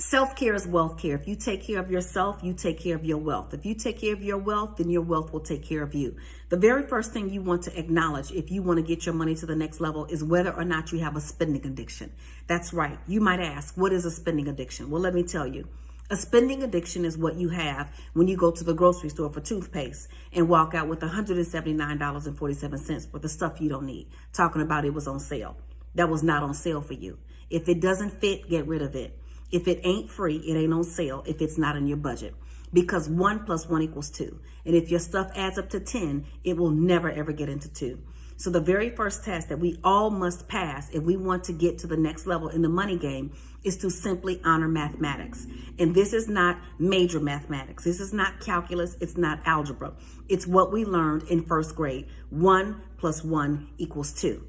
Self-care is wealth care. If you take care of yourself, you take care of your wealth. If you take care of your wealth, then your wealth will take care of you. The very first thing you want to acknowledge if you want to get your money to the next level is whether or not you have a spending addiction. That's right. You might ask, what is a spending addiction? Well, let me tell you. A spending addiction is what you have when you go to the grocery store for toothpaste and walk out with $179.47 for the stuff you don't need, talking about it was on sale. That was not on sale for you. If it doesn't fit, get rid of it. If it ain't free, it ain't on sale if it's not in your budget. Because 1 + 1 = 2. And if your stuff adds up to 10, it will never ever get into 2. So the very first test that we all must pass if we want to get to the next level in the money game is to simply honor mathematics. And this is not major mathematics. This is not calculus. It's not algebra. It's what we learned in first grade. 1 + 1 = 2.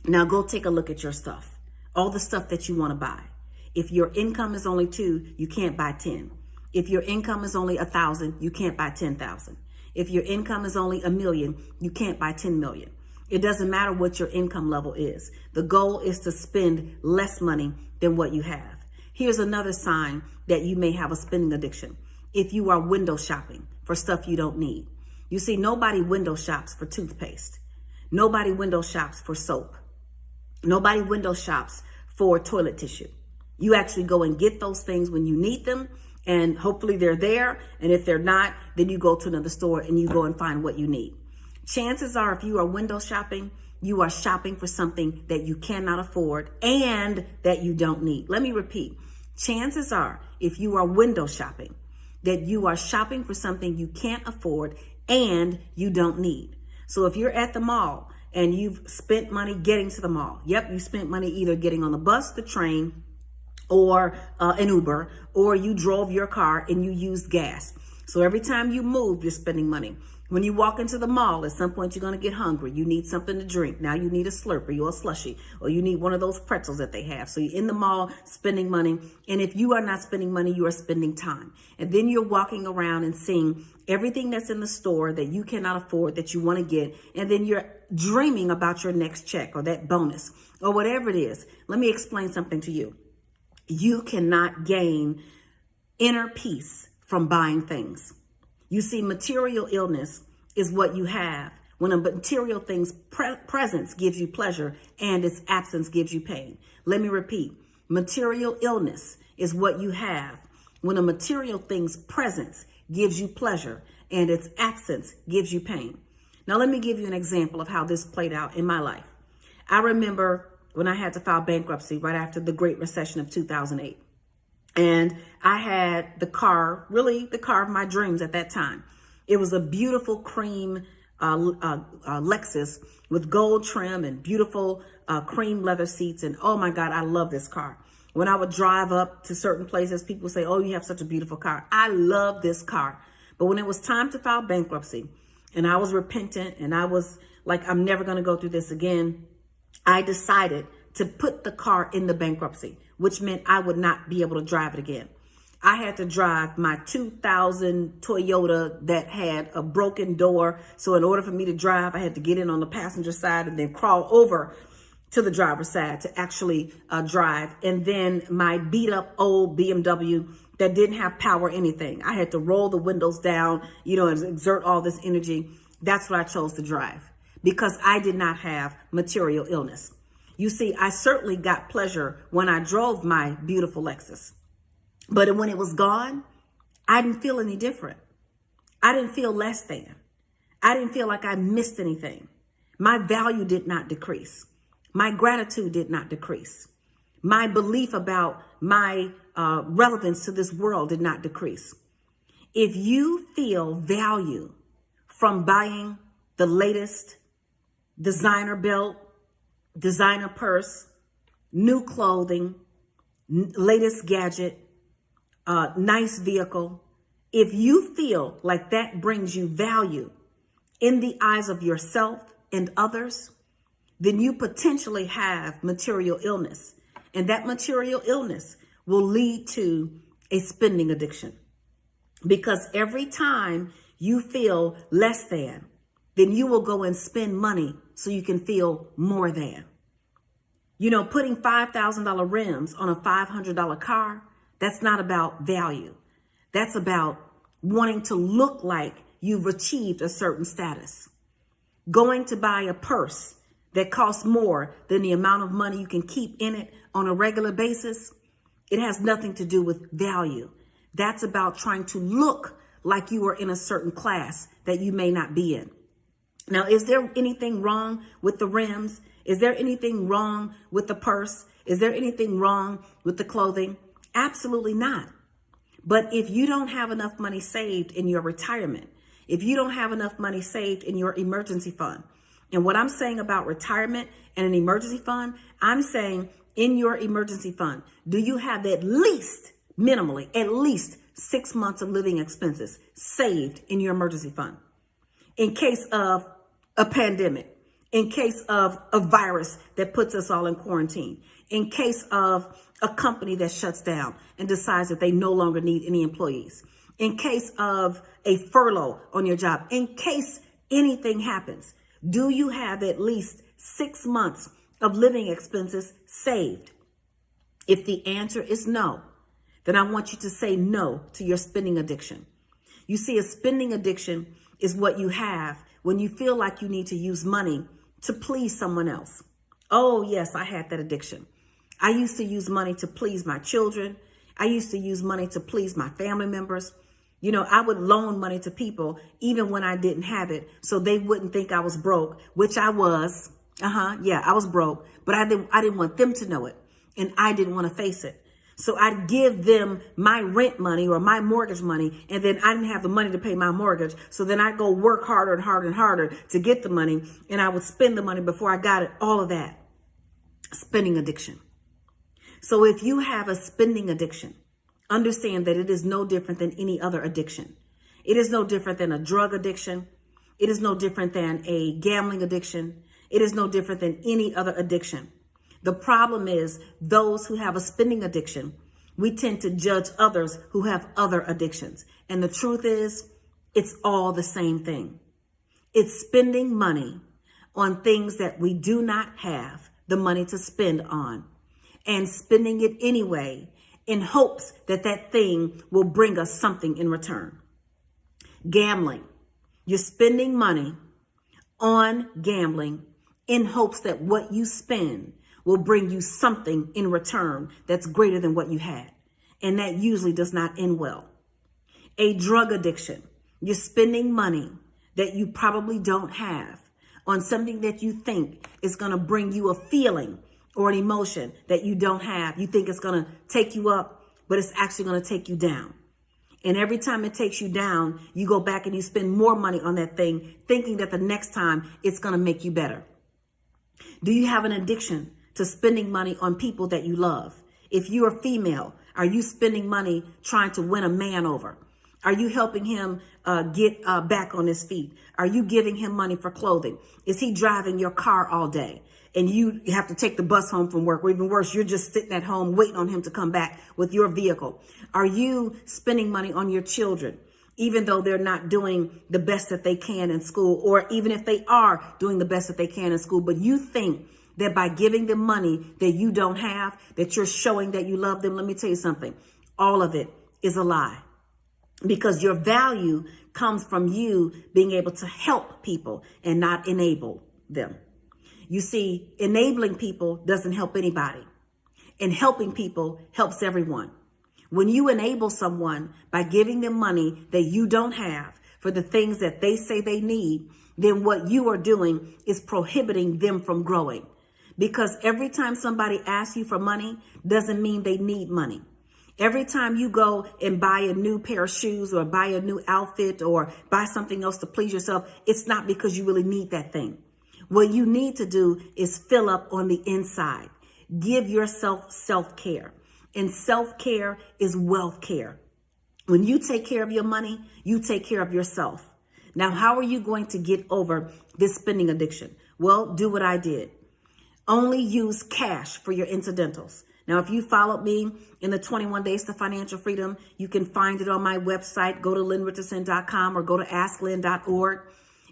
Now go take a look at your stuff. All the stuff that you want to buy. If your income is only 2, you can't buy 10. If your income is only 1,000, you can't buy 10,000. If your income is only 1,000,000, you can't buy 10 million. It doesn't matter what your income level is. The goal is to spend less money than what you have. Here's another sign that you may have a spending addiction. If you are window shopping for stuff you don't need. You see, nobody window shops for toothpaste. Nobody window shops for soap. Nobody window shops for toilet tissue. You actually go and get those things when you need them, and hopefully they're there. And if they're not, then you go to another store and you go and find what you need. Chances are, if you are window shopping, you are shopping for something that you cannot afford and that you don't need. Let me repeat. Chances are, if you are window shopping, that you are shopping for something you can't afford and you don't need. So if you're at the mall and you've spent money getting to the mall, yep, you spent money either getting on the bus, the train, or an Uber, or you drove your car and you used gas. So every time you move, you're spending money. When you walk into the mall, at some point you're going to get hungry. You need something to drink. Now you need a Slurpee or a slushie, or you need one of those pretzels that they have. So you're in the mall spending money. And if you are not spending money, you are spending time. And then you're walking around and seeing everything that's in the store that you cannot afford, that you want to get. And then you're dreaming about your next check or that bonus or whatever it is. Let me explain something to you. You cannot gain inner peace from buying things. You see, material illness is what you have when a material thing's presence gives you pleasure and its absence gives you pain. Let me repeat. Material illness is what you have when a material thing's presence gives you pleasure and its absence gives you pain. Now, let me give you an example of how this played out in my life. I remember when I had to file bankruptcy right after the Great Recession of 2008. And I had the car, really the car of my dreams at that time. It was a beautiful cream Lexus with gold trim and beautiful cream leather seats. And oh my God, I love this car. When I would drive up to certain places, people say, oh, you have such a beautiful car. I love this car. But when it was time to file bankruptcy and I was repentant and I was like, I'm never going to go through this again, I decided to put the car in the bankruptcy, which meant I would not be able to drive it again. I had to drive my 2000 Toyota that had a broken door. So in order for me to drive, I had to get in on the passenger side and then crawl over to the driver's side to actually drive. And then my beat up old BMW that didn't have power or anything. I had to roll the windows down, and exert all this energy. That's what I chose to drive because I did not have material illness. You see, I certainly got pleasure when I drove my beautiful Lexus. But when it was gone, I didn't feel any different. I didn't feel less than. I didn't feel like I missed anything. My value did not decrease. My gratitude did not decrease. My belief about my relevance to this world did not decrease. If you feel value from buying the latest designer belt, designer purse, new clothing, latest gadget, nice vehicle, if you feel like that brings you value in the eyes of yourself and others, then you potentially have material illness. And that material illness will lead to a spending addiction. Because every time you feel less than, then you will go and spend money so you can feel more than. Putting $5,000 rims on a $500 car, That's not about value. That's about wanting to look like you've achieved a certain status. Going to buy a purse that costs more than the amount of money you can keep in it on a regular basis, it has nothing to do with value. That's about trying to look like you are in a certain class that you may not be in. Now, is there anything wrong with the rims? Is there anything wrong with the purse? Is there anything wrong with the clothing? Absolutely not. But if you don't have enough money saved in your retirement, if you don't have enough money saved in your emergency fund, and what I'm saying about retirement and an emergency fund, I'm saying in your emergency fund, do you have at least, minimally, at least 6 months of living expenses saved in your emergency fund in case of a pandemic, in case of a virus that puts us all in quarantine, in case of a company that shuts down and decides that they no longer need any employees, in case of a furlough on your job, in case anything happens? Do you have at least 6 months of living expenses saved? If the answer is no, then I want you to say no to your spending addiction. You see, a spending addiction is what you have when you feel like you need to use money to please someone else. Oh, yes, I had that addiction. I used to use money to please my children. I used to use money to please my family members. You know, I would loan money to people even when I didn't have it so they wouldn't think I was broke, which I was. Yeah, I was broke, but I didn't want them to know it, and I didn't want to face it. So I'd give them my rent money or my mortgage money, and then I didn't have the money to pay my mortgage. So then I'd go work harder and harder and harder to get the money, and I would spend the money before I got it. All of that. Spending addiction. So if you have a spending addiction, understand that it is no different than any other addiction. It is no different than a drug addiction. It is no different than a gambling addiction. It is no different than any other addiction. The problem is those who have a spending addiction, we tend to judge others who have other addictions. And the truth is, it's all the same thing. It's spending money on things that we do not have the money to spend on, and spending it anyway in hopes that that thing will bring us something in return. Gambling. You're spending money on gambling in hopes that what you spend will bring you something in return that's greater than what you had. And that usually does not end well. A drug addiction. You're spending money that you probably don't have on something that you think is going to bring you a feeling or an emotion that you don't have. You think it's going to take you up, but it's actually going to take you down. And every time it takes you down, you go back and you spend more money on that thing, thinking that the next time it's going to make you better. Do you have an addiction to spending money on people that you love? If you're a female, are you spending money trying to win a man over? Are you helping him get back on his feet? Are you giving him money for clothing? Is he driving your car all day and you have to take the bus home from work? Or even worse, you're just sitting at home waiting on him to come back with your vehicle. Are you spending money on your children, even though they're not doing the best that they can in school, or even if they are doing the best that they can in school, but you think that by giving them money that you don't have, that you're showing that you love them? Let me tell you something. All of it is a lie, because your value comes from you being able to help people and not enable them. You see, enabling people doesn't help anybody, and helping people helps everyone. When you enable someone by giving them money that you don't have for the things that they say they need, then what you are doing is prohibiting them from growing. Because every time somebody asks you for money doesn't mean they need money. Every time you go and buy a new pair of shoes or buy a new outfit or buy something else to please yourself, it's not because you really need that thing. What you need to do is fill up on the inside. Give yourself self-care. And self-care is wealth care. When you take care of your money, you take care of yourself. Now, how are you going to get over this spending addiction? Well, do what I did. Only use cash for your incidentals. Now, if you followed me in the 21 Days to Financial Freedom, you can find it on my website. Go to lynnrichardson.com or go to asklynn.org.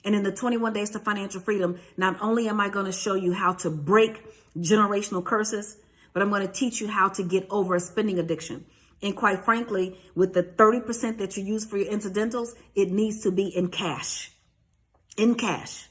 And in the 21 Days to Financial Freedom, not only am I going to show you how to break generational curses, but I'm going to teach you how to get over a spending addiction And quite frankly, with the 30% that you use for your incidentals, it needs to be in cash. In cash.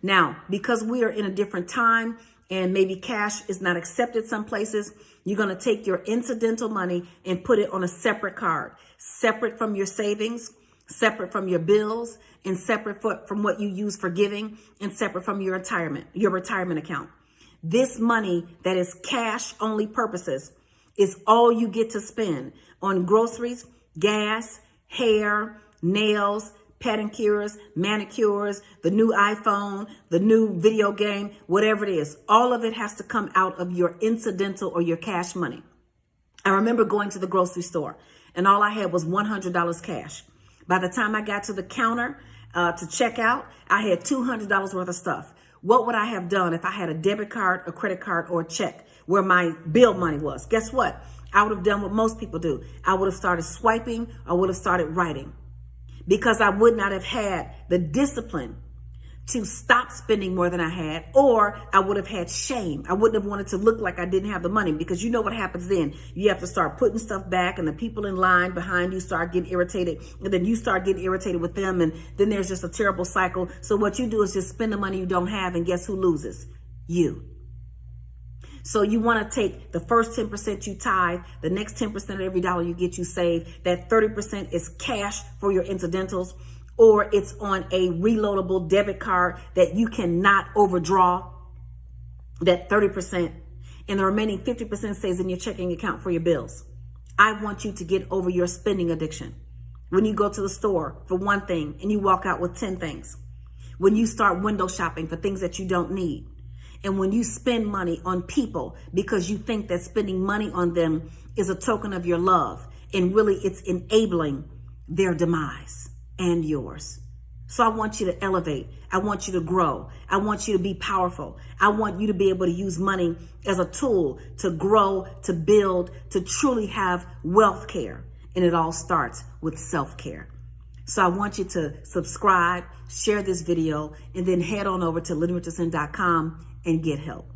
Now, because we are in a different time and maybe cash is not accepted some places, you're going to take your incidental money and put it on a separate card, separate from your savings, separate from your bills, and separate from what you use for giving, and separate from your retirement account. This money that is cash only purposes is all you get to spend on groceries, gas, hair, nails, pedicures, manicures, the new iPhone, the new video game, whatever it is. All of it has to come out of your incidental or your cash money. I remember going to the grocery store and all I had was $100 cash. By the time I got to the counter to check out, I had $200 worth of stuff. What would I have done if I had a debit card, a credit card, or a check where my bill money was? Guess what? I would have done what most people do. I would have started swiping. I would have started writing, because I would not have had the discipline to stop spending more than I had, or I would have had shame. I wouldn't have wanted to look like I didn't have the money, because you know what happens then. You have to start putting stuff back, and the people in line behind you start getting irritated, and then you start getting irritated with them, and then there's just a terrible cycle. So what you do is just spend the money you don't have, and guess who loses? You. So you want to take the first 10% you tithe, the next 10% of every dollar you get you save. That 30% is cash for your incidentals, or it's on a reloadable debit card that you cannot overdraw. That 30%, and the remaining 50% stays in your checking account for your bills. I want you to get over your spending addiction. When you go to the store for one thing and you walk out with 10 things. When you start window shopping for things that you don't need. And when you spend money on people because you think that spending money on them is a token of your love, and really it's enabling their demise and yours. So I want you to elevate. I want you to grow. I want you to be powerful. I want you to be able to use money as a tool to grow, to build, to truly have wealth care. And it all starts with self-care. So I want you to subscribe, share this video, and then head on over to LynnRichardson.com and get help.